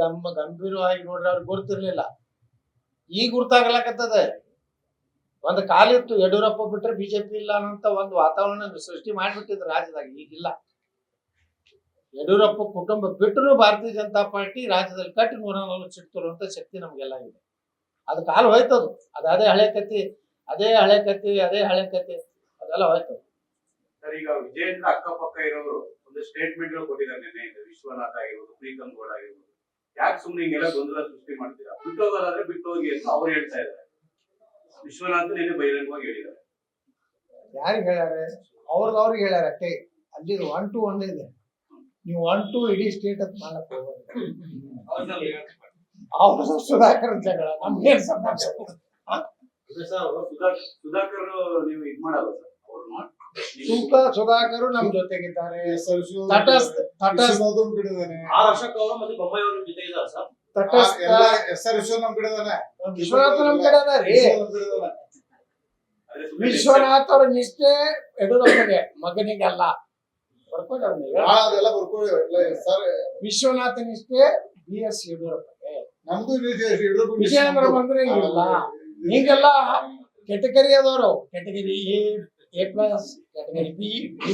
ನಮ್ಮ ಗಂಭೀರವಾಗಿ ನೋಡ್ರಿ ಅವ್ರಿಗೆ ಗುರ್ತಿರ್ಲಿಲ್ಲ. ಈಗ ಗುರ್ತಾಗ್ಲಕತ್ತದ. ಒಂದು ಕಾಲಿತ್ತು ಯಡಿಯೂರಪ್ಪ ಬಿಟ್ರೆ ಬಿಜೆಪಿ ಇಲ್ಲ ಅನ್ನೋಂತ ಒಂದು ವಾತಾವರಣ ಸೃಷ್ಟಿ ಮಾಡ್ಬಿಟ್ಟಿದ್ರು ರಾಜ್ಯದಾಗ. ಈಗಿಲ್ಲ. ಯಡಿಯೂರಪ್ಪ ಕುಟುಂಬ ಬಿಟ್ಟರು ಭಾರತೀಯ ಜನತಾ ಪಾರ್ಟಿ ರಾಜ್ಯದಲ್ಲಿ ಕಟ್ಟಿ 140 ಸೀಟ್ ತರುವಂತ ಶಕ್ತಿ ನಮ್ಗೆಲ್ಲ ಇದೆ. ಅದು ಕಾಲ ಹೋಯ್ತದು. ಅದೇ ಹಳೆ ಕತ್ತಿ ಅದೆಲ್ಲ ಹೋಯ್ತದು. ಸರ್, ಈಗ ವಿಜಯೇಂದ್ರ ಅಕ್ಕಪಕ್ಕ ಇರೋರು ಒಂದು ಸ್ಟೇಟ್ಮೆಂಟ್ ಕೊಟ್ಟಿದ್ದಾರೆ ನಿನ್ನೆ. ವಿಶ್ವನಾಥ್ ಆಗಿರ್ಬೋದು, ಪ್ರೀತಮ್ ಗೌಡ ಆಗಿರ್ಬೋದು, ಯಾಕೆ ಸುಮ್ಮನೆ ಹಿಂಗೆಲ್ಲ ಗೊಂದಲ ಸೃಷ್ಟಿ ಮಾಡ್ತೀರಾ? ಬಿಟ್ಟೋಗೋದಾದ್ರೆ ಬಿಟ್ಟೋಗಿ ಅಂತ ಅವ್ರು ಹೇಳ್ತಾ ಇದ್ದಾರೆ. ವಿಶ್ವನಾಥ್ ನಿನ್ನೆ ಬಹಿರಂಗವಾಗಿ ಹೇಳಿದ್ದಾರೆ. ಯಾರಿಗೆ ಹೇಳ್ಯಾರೆ? ಅವ್ರಿಗೆ ಹೇಳ್ಯಾರ ಅಷ್ಟೇ. ಅಲ್ಲಿ 1 to 1 ಇದೆ. ನೀವು 1 to ಇಡೀ ಸ್ಟೇಟ್ ಅಂತ ಮಾಡಕ್ ಹೋಗೋದು. ಅವ್ರ ಸುಧಾಕರ್ ಜಗಳ ನಮ್ಗೇನ್ ಸಂಬಂಧ? ಸುಧಾಕರ್ ನೀವು ಇದ್ ಮಾಡಲ್ಲ ಸರ್. ಸುಧಾಕರ್ ನಮ್ ಜೊತೆಗಿದ್ದಾರೆ. ವಿಶ್ವನಾಥ್ ನಮ್ ಕಡೆ ಅದ ರೀ. ವಿಶ್ವನಾಥ್ ಅವ್ರ ನಿಷ್ಠೆ ಯಡಿಯೂರಪ್ಪಗೆ, ಮಗನಿಗೆಲ್ಲ ವಿಶ್ವನಾಥ ನಿಷ್ಠೆ BS ಯಡಿಯೂರಪ್ಪಗೆ. ನಮ್ದು ವಿಜಯೇಂದ್ರ ಬಂದ್ರೆ ಇಲ್ಲ. ಹಿಂಗೆಲ್ಲ ಕೆಟಗರಿ ಅದವರು. Category A+, category B, B+.